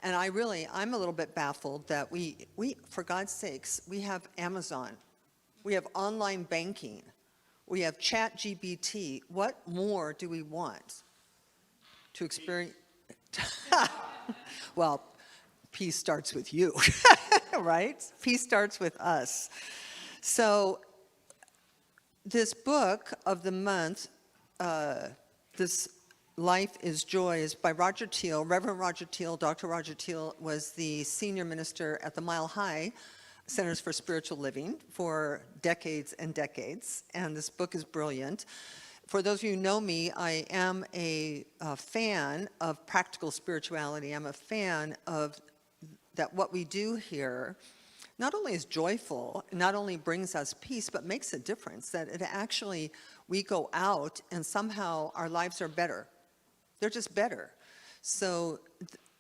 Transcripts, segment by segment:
And I'm a little bit baffled that we, for God's sakes, we have Amazon, we have online banking, we have ChatGPT. What more do we want to experience? Well, peace starts with you, right? Peace starts with us. So this book of the month, this Life is Joy, is by Roger Teal. Reverend Roger Teal, Dr. Roger Teal, was the senior minister at the Mile High Centers for Spiritual Living for decades and decades, and this book is brilliant. For those of you who know me, I am a fan of practical spirituality. I'm a fan of that what we do here not only is joyful, not only brings us peace, but makes a difference, that it actually, we go out and somehow our lives are better. They're just better. So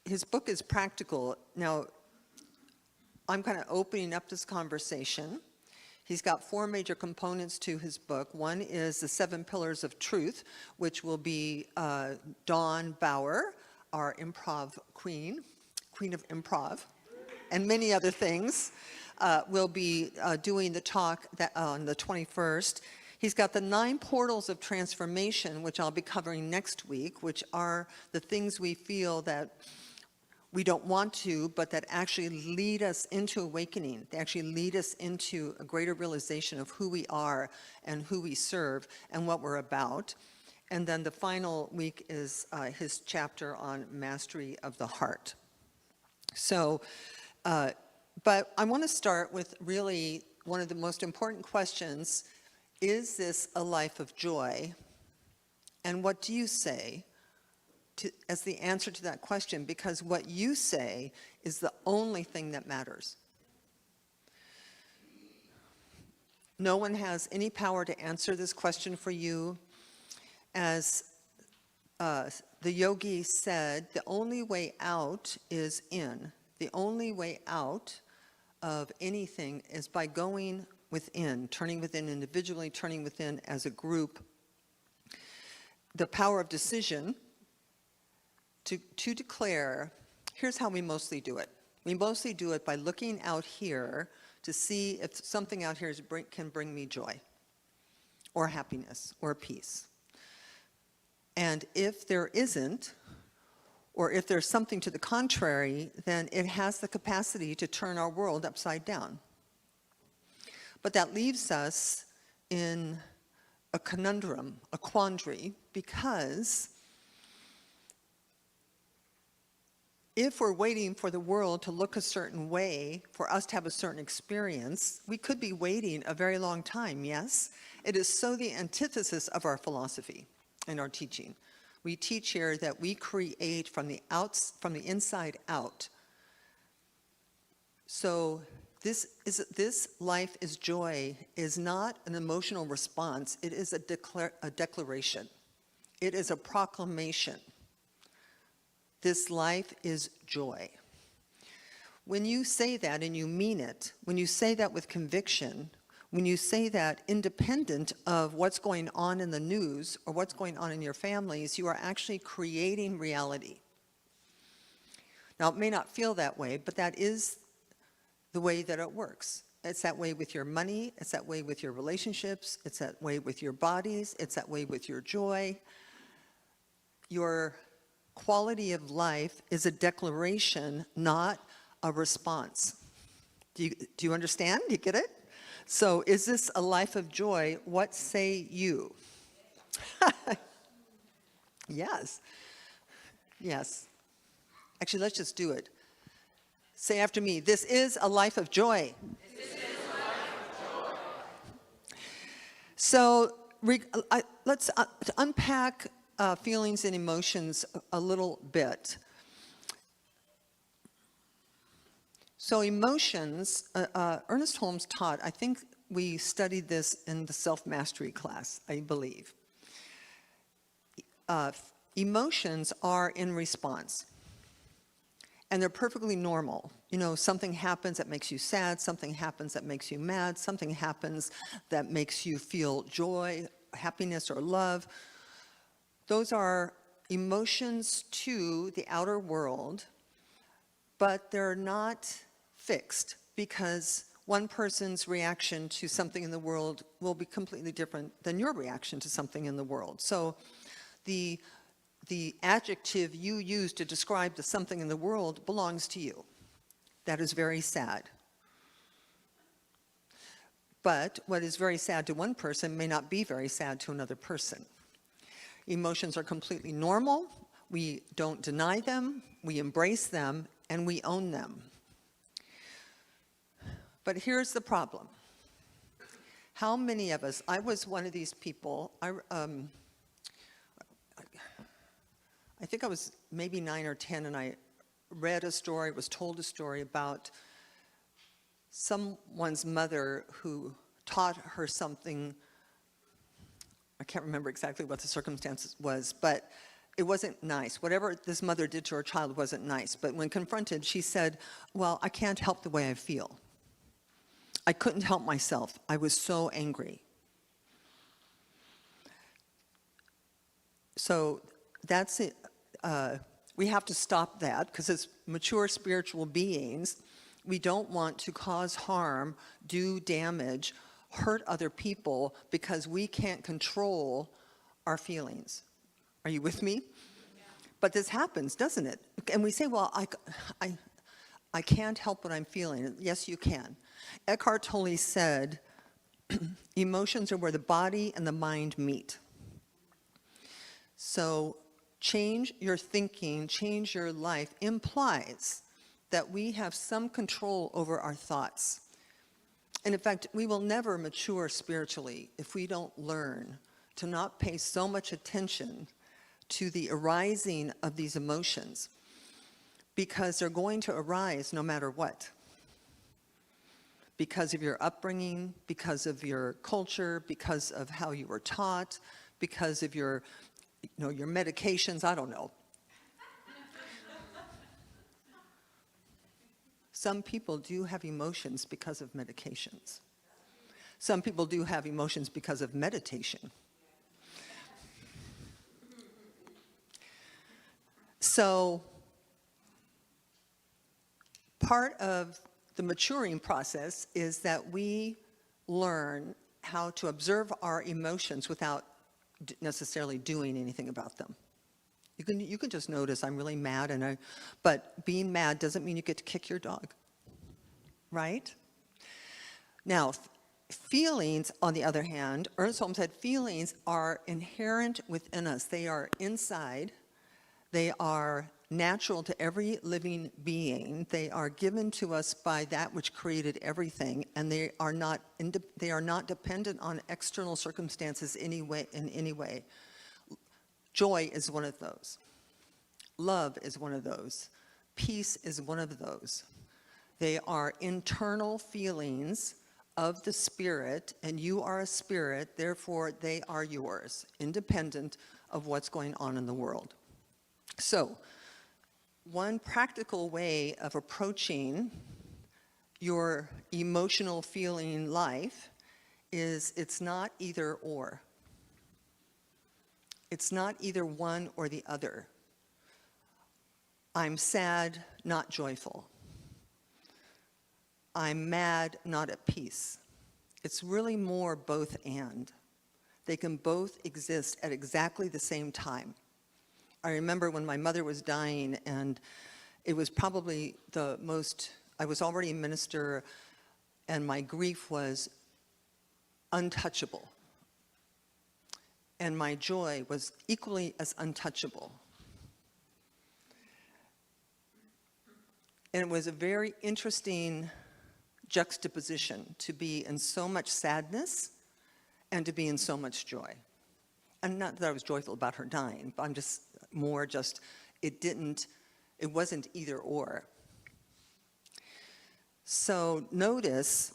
his book is practical. Now, I'm kind of opening up this conversation. He's got 4 major components to his book. One is the 7 Pillars of Truth, which will be Dawn Bauer, our improv queen of improv, and many other things, will be doing the talk on the 21st. He's got the 9 portals of transformation, which I'll be covering next week, which are the things we feel that we don't want to, but that actually lead us into awakening. They actually lead us into a greater realization of who we are and who we serve and what we're about. And then the final week is his chapter on mastery of the heart. So, but I want to start with really one of the most important questions. Is this a life of joy? And what do you say as the answer to that question? Because what you say is the only thing that matters. No one has any power to answer this question for you. As the yogi said, the only way out is in. The only way out of anything is by going within, turning within individually, turning within as a group. The power of decision to declare, here's how we mostly do it. We mostly do it by looking out here to see if something out here can bring me joy or happiness or peace. And if there isn't, or if there's something to the contrary, then it has the capacity to turn our world upside down. But that leaves us in a conundrum, a quandary, because if we're waiting for the world to look a certain way, for us to have a certain experience, we could be waiting a very long time, yes? It is so the antithesis of our philosophy and our teaching. We teach here that we create from the inside out. So this life is joy is not an emotional response. It is a declaration. It is a proclamation. This life is joy. When you say that and you mean it, when you say that with conviction, when you say that independent of what's going on in the news or what's going on in your families, you are actually creating reality. Now, it may not feel that way, but that is the way that it works. It's that way with your money, it's that way with your relationships, it's that way with your bodies, it's that way with your joy. Your quality of life is a declaration, not a response. Do you understand? Do you get it? So is this a life of joy? What say you? Yes. Yes. Actually, let's just do it. Say after me, this is a life of joy. This is a life of joy. So let's unpack feelings and emotions a little bit. So emotions, Ernest Holmes taught, I think we studied this in the self-mastery class, I believe. Emotions are in response. And they're perfectly normal. You know, something happens that makes you sad, something happens that makes you mad, something happens that makes you feel joy, happiness, or love. Those are emotions to the outer world but they're not fixed, because one person's reaction to something in the world will be completely different than your reaction to something in the world. So the adjective you use to describe the something in the world belongs to you. That is very sad. But what is very sad to one person may not be very sad to another person. Emotions are completely normal. We don't deny them, we embrace them, and we own them. But here's the problem. How many of us, I was one of these people, I think I was maybe 9 or 10, and I read a story, was told a story about someone's mother who taught her something. I can't remember exactly what the circumstances was, but it wasn't nice. Whatever this mother did to her child wasn't nice. But when confronted, she said, well, I can't help the way I feel. I couldn't help myself. I was so angry. So that's it. We have to stop that, because as mature spiritual beings, we don't want to cause harm, do damage, hurt other people, because we can't control our feelings. Are you with me? Yeah. But this happens, doesn't it? And we say, well, I can't help what I'm feeling. Yes, you can. Eckhart Tolle said, emotions are where the body and the mind meet. So change your thinking, change your life implies that we have some control over our thoughts. And in fact, we will never mature spiritually if we don't learn to not pay so much attention to the arising of these emotions, because they're going to arise no matter what. Because of your upbringing, because of your culture, because of how you were taught, because of your medications, I don't know. Some people do have emotions because of medications. Some people do have emotions because of meditation. So part of the maturing process is that we learn how to observe our emotions without necessarily doing anything about them. You can just notice, I'm really mad, but being mad doesn't mean you get to kick your dog, right? Now, feelings, on the other hand, Ernst Holmes said feelings are inherent within us. They are inside. They are natural to every living being. They are given to us by that which created everything, and they are not dependent on external circumstances in any way. Joy is one of those. Love is one of those. Peace is one of those. They are internal feelings of the spirit, and you are a spirit, therefore they are yours, independent of what's going on in the world. So, one practical way of approaching your emotional feeling life is it's not either or. It's not either one or the other. I'm sad, not joyful. I'm mad, not at peace. It's really more both and. They can both exist at exactly the same time. I remember when my mother was dying, and it was probably I was already a minister, and my grief was untouchable. And my joy was equally as untouchable. And it was a very interesting juxtaposition to be in so much sadness and to be in so much joy. And not that I was joyful about her dying, but I'm just it wasn't either or. So notice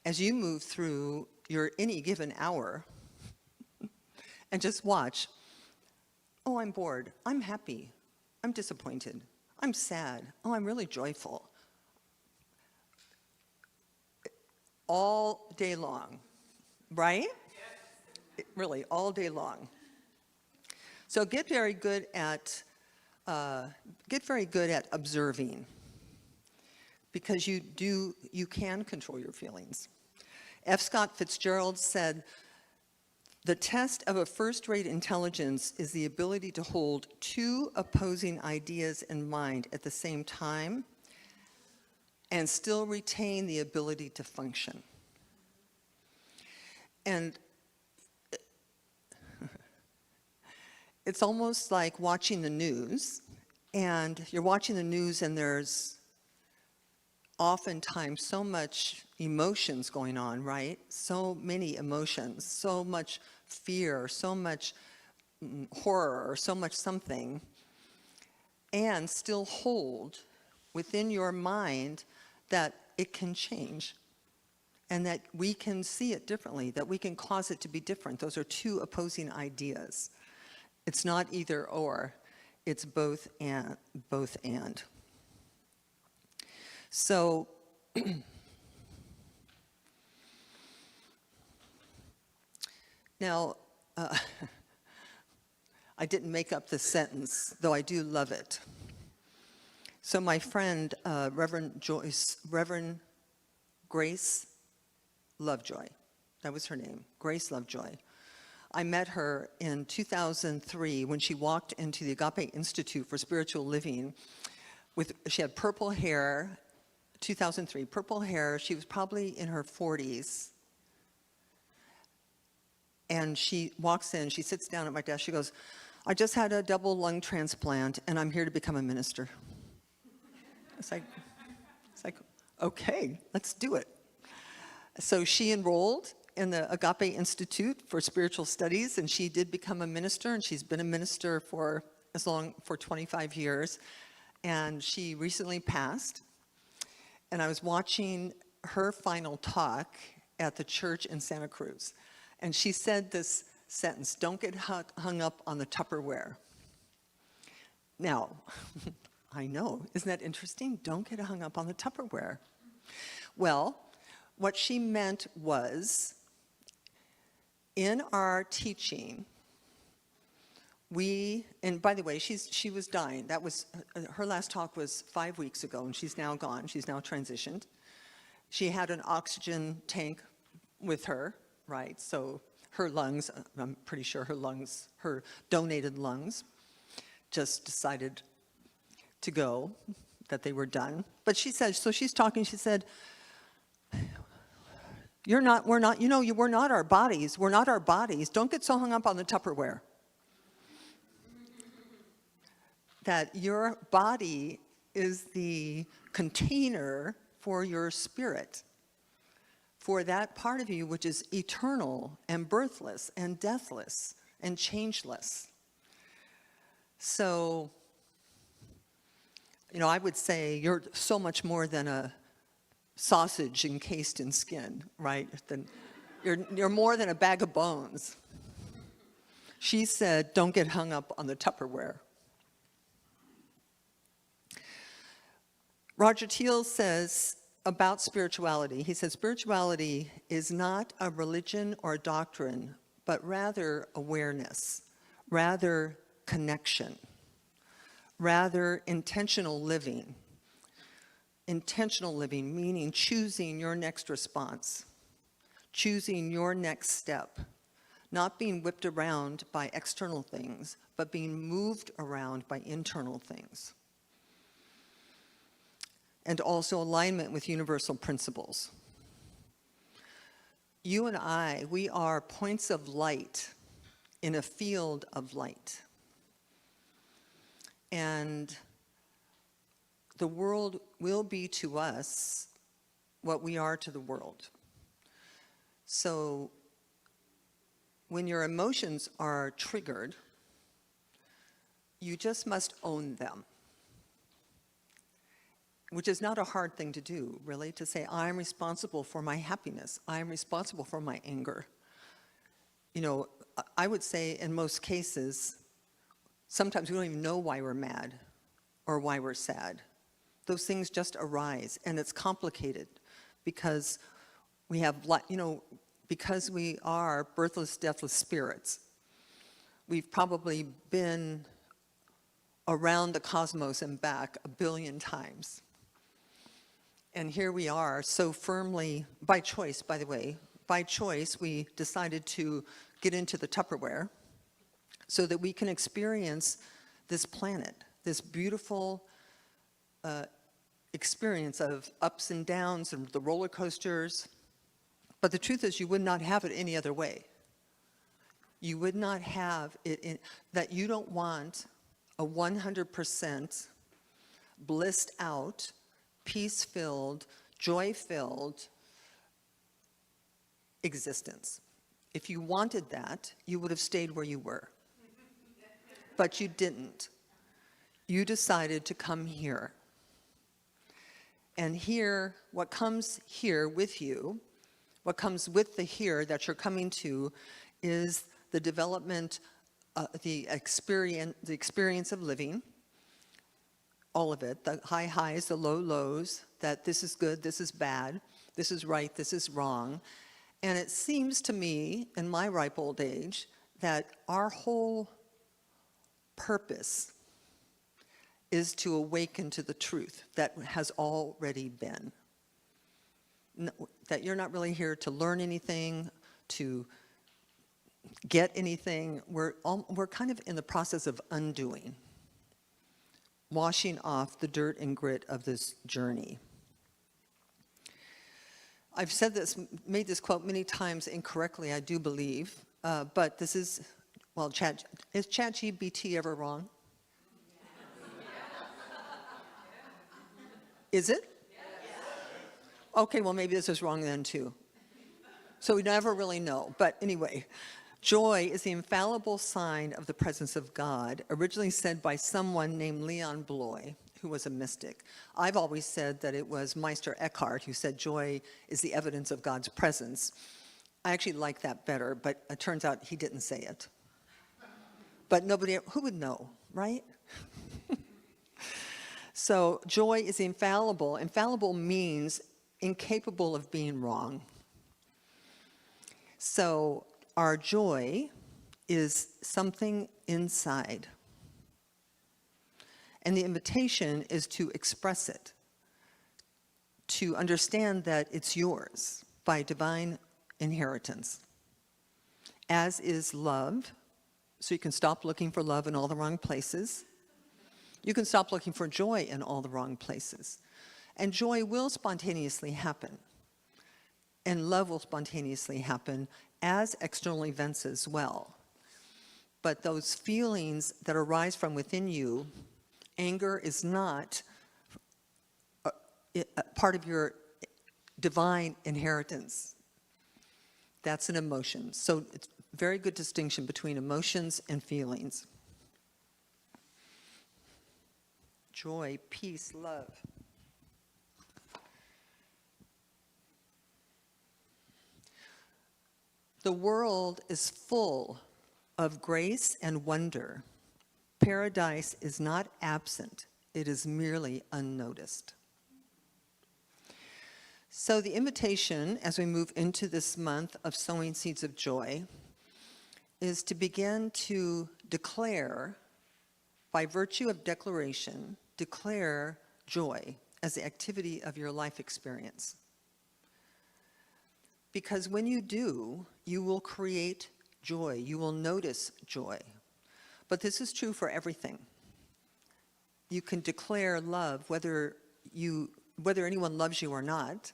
as you move through your any given hour, and just watch, oh, I'm bored, I'm happy, I'm disappointed, I'm sad, oh, I'm really joyful. All day long, right? Really, all day long. So get very good at get very good at observing, because you can control your feelings. F. Scott Fitzgerald said, "The test of a first-rate intelligence is the ability to hold two opposing ideas in mind at the same time and still retain the ability to function." And it's almost like watching the news, and you're watching the news and there's oftentimes so much emotions going on, right? So many emotions, so much fear, so much horror, or so much something, and still hold within your mind that it can change and that we can see it differently, that we can cause it to be different. Those are two opposing ideas. It's not either or, it's both and. Both and. So now, I didn't make up this sentence, though I do love it. So my friend, Reverend Grace Lovejoy, that was her name, Grace Lovejoy. I met her in 2003 when she walked into the Agape Institute for Spiritual Living. She had purple hair, 2003, purple hair. She was probably in her 40s. And she walks in, she sits down at my desk, she goes, "I just had a double lung transplant and I'm here to become a minister." It's like, okay, let's do it. So she enrolled in the Agape Institute for Spiritual Studies, and she did become a minister, and she's been a minister for 25 years. And she recently passed. And I was watching her final talk at the church in Santa Cruz. And she said this sentence, "Don't get hung up on the Tupperware." Now, I know, isn't that interesting? Don't get hung up on the Tupperware. Well, what she meant was, in our teaching, and by the way, she was dying. That was, her last talk was 5 weeks ago, and she's now gone. She's now transitioned. She had an oxygen tank with her, right? So her lungs, I'm pretty sure her donated lungs, just decided to go, that they were done. But she said, so she's talking, she said, we're not our bodies. We're not our bodies. Don't get so hung up on the Tupperware. That your body is the container for your spirit, for that part of you which is eternal and birthless and deathless and changeless. So, I would say you're so much more than a sausage encased in skin, right? Then you're more than a bag of bones. She said, don't get hung up on the Tupperware. Roger Teal says about spirituality, he says, spirituality is not a religion or a doctrine, but rather awareness, rather connection, rather intentional living. Intentional living, meaning choosing your next response, choosing your next step, not being whipped around by external things, but being moved around by internal things. And also alignment with universal principles. You and I, we are points of light in a field of light. And the world will be to us what we are to the world. So when your emotions are triggered, you just must own them, which is not a hard thing to do, really, to say, I'm responsible for my happiness. I'm responsible for my anger. I would say in most cases, sometimes we don't even know why we're mad or why we're sad. Those things just arise, and it's complicated because we have, because we are birthless, deathless spirits. We've probably been around the cosmos and back 1 billion times. And here we are so firmly, by choice, by the way, by choice, we decided to get into the Tupperware so that we can experience this planet, this beautiful experience of ups and downs and the roller coasters. But the truth is, you would not have it any other way. You would not have it in that. You don't want a 100% blissed out, peace-filled, joy-filled existence. If you wanted that, you would have stayed where you were. But you didn't. You decided to come here. And here, what comes here with you, what comes with the here that you're coming to, is the development, the experience of living, all of it, the high highs, the low lows, that this is good, this is bad, this is right, this is wrong. And it seems to me, in my ripe old age, that our whole purpose is to awaken to the truth that has already been. That you're not really here to learn anything, to get anything. We're kind of in the process of undoing, washing off the dirt and grit of this journey. I've said this, made this quote many times incorrectly, I do believe, but this is, well, is ChatGPT ever wrong? Is it? Okay, well, maybe this is wrong then too. So we never really know. But anyway, joy is the infallible sign of the presence of God, originally said by someone named Leon Bloy, who was a mystic. I've always said that it was Meister Eckhart who said joy is the evidence of God's presence. I actually like that better, but it turns out he didn't say it. But nobody, who would know, right? So joy is infallible. Infallible means incapable of being wrong. So our joy is something inside. And the invitation is to express it, to understand that it's yours by divine inheritance, as is love. So you can stop looking for love in all the wrong places. You can stop looking for joy in all the wrong places. And joy will spontaneously happen. And love will spontaneously happen as external events as well. But those feelings that arise from within you, anger is not a part of your divine inheritance. That's an emotion. So it's a very good distinction between emotions and feelings. Joy, peace, love. The world is full of grace and wonder. Paradise is not absent, it is merely unnoticed. So the invitation, as we move into this month of sowing seeds of joy, is to begin to declare, by virtue of declaration, declare joy as the activity of your life experience. Because when you do, you will create joy. You will notice joy. But this is true for everything. You can declare love, whether anyone loves you or not,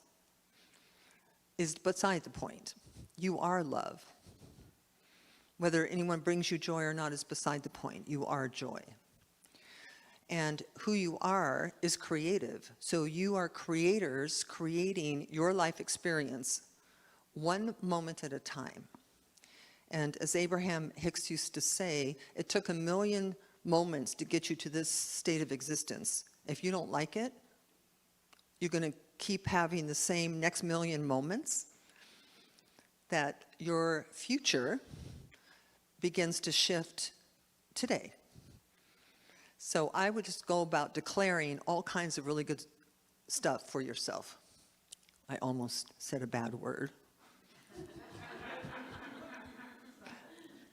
is beside the point. You are love. Whether anyone brings you joy or not is beside the point. You are joy. And who you are is creative. So you are creators creating your life experience one moment at a time. And as Abraham Hicks used to say, it took 1 million moments to get you to this state of existence. If you don't like it, you're going to keep having the same next 1 million moments. That your future begins to shift today. So I would just go about declaring all kinds of really good stuff for yourself. I almost said a bad word.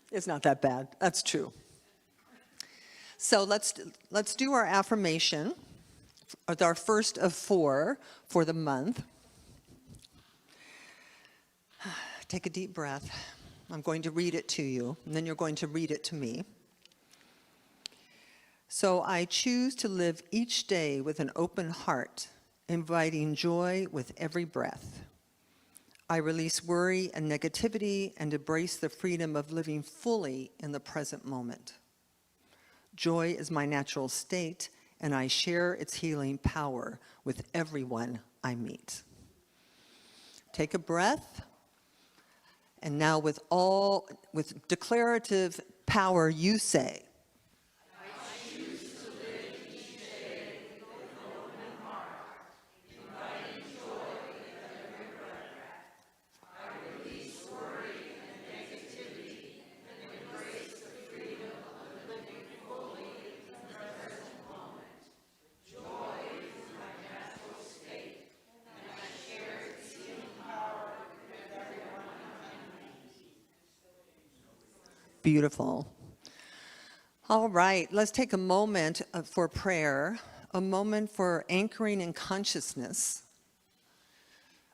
It's not that bad. That's true. So let's do our affirmation, our first of 4 for the month. Take a deep breath. I'm going to read it to you, and then you're going to read it to me. So I choose to live each day with an open heart, inviting joy with every breath. I release worry and negativity and embrace the freedom of living fully in the present moment. Joy is my natural state, and I share its healing power with everyone I meet. Take a breath, and now with declarative power, you say, beautiful. All right, let's take a moment for prayer, a moment for anchoring in consciousness,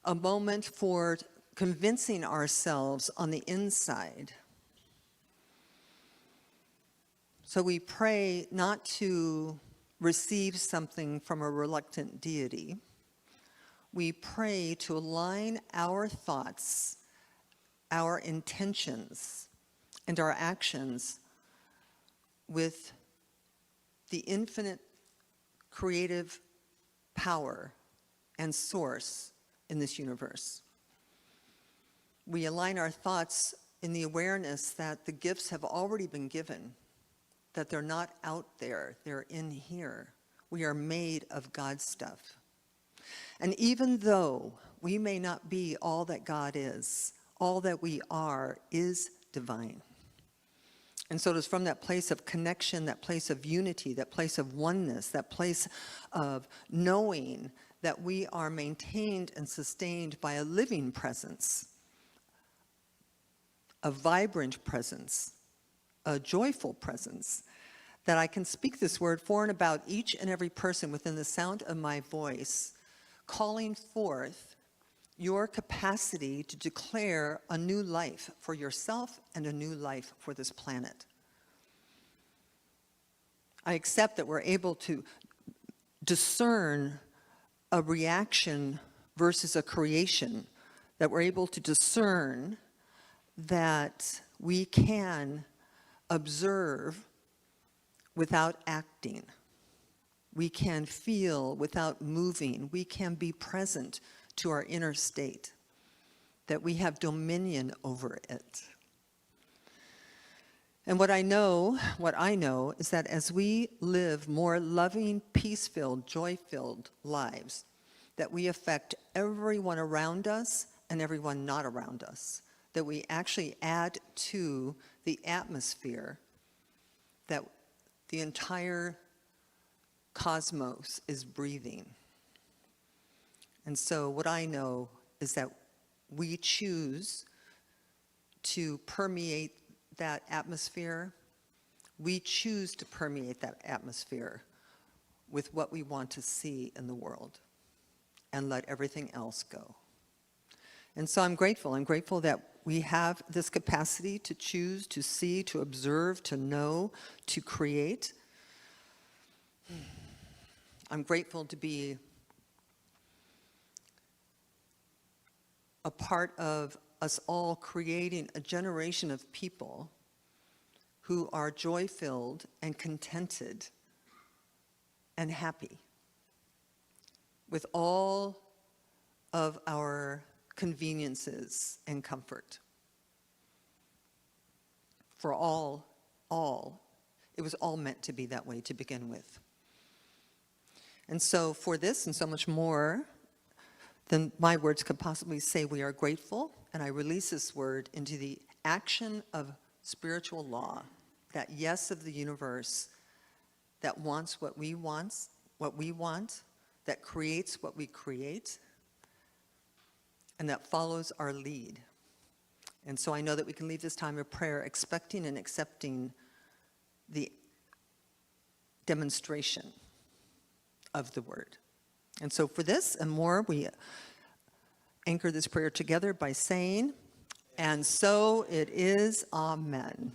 a moment for convincing ourselves on the inside. So we pray not to receive something from a reluctant deity. We pray to align our thoughts, our intentions, and our actions with the infinite creative power and source in this universe. We align our thoughts in the awareness that the gifts have already been given, that they're not out there, they're in here. We are made of God's stuff. And even though we may not be all that God is, all that we are is divine. And so it is from that place of connection, that place of unity, that place of oneness, that place of knowing that we are maintained and sustained by a living presence, a vibrant presence, a joyful presence, that I can speak this word for and about each and every person within the sound of my voice, calling forth your capacity to declare a new life for yourself and a new life for this planet. I accept that we're able to discern a reaction versus a creation, that we're able to discern that we can observe without acting. We can feel without moving. We can be present to our inner state, that we have dominion over it. And what I know is that as we live more loving, peace-filled, joy-filled lives, that we affect everyone around us and everyone not around us, that we actually add to the atmosphere that the entire cosmos is breathing. And so what I know is that we choose to permeate that atmosphere. We choose to permeate that atmosphere with what we want to see in the world and let everything else go. And so I'm grateful. I'm grateful that we have this capacity to choose, to see, to observe, to know, to create. I'm grateful to be a part of us all creating a generation of people who are joy-filled and contented and happy with all of our conveniences and comfort. For all, it was all meant to be that way to begin with. And so for this and so much more than my words could possibly say, we are grateful, and I release this word into the action of spiritual law, that yes of the universe that wants what we want, that creates what we create, and that follows our lead. And so I know that we can leave this time of prayer expecting and accepting the demonstration of the word. And so for this and more, we anchor this prayer together by saying, "And so it is, amen."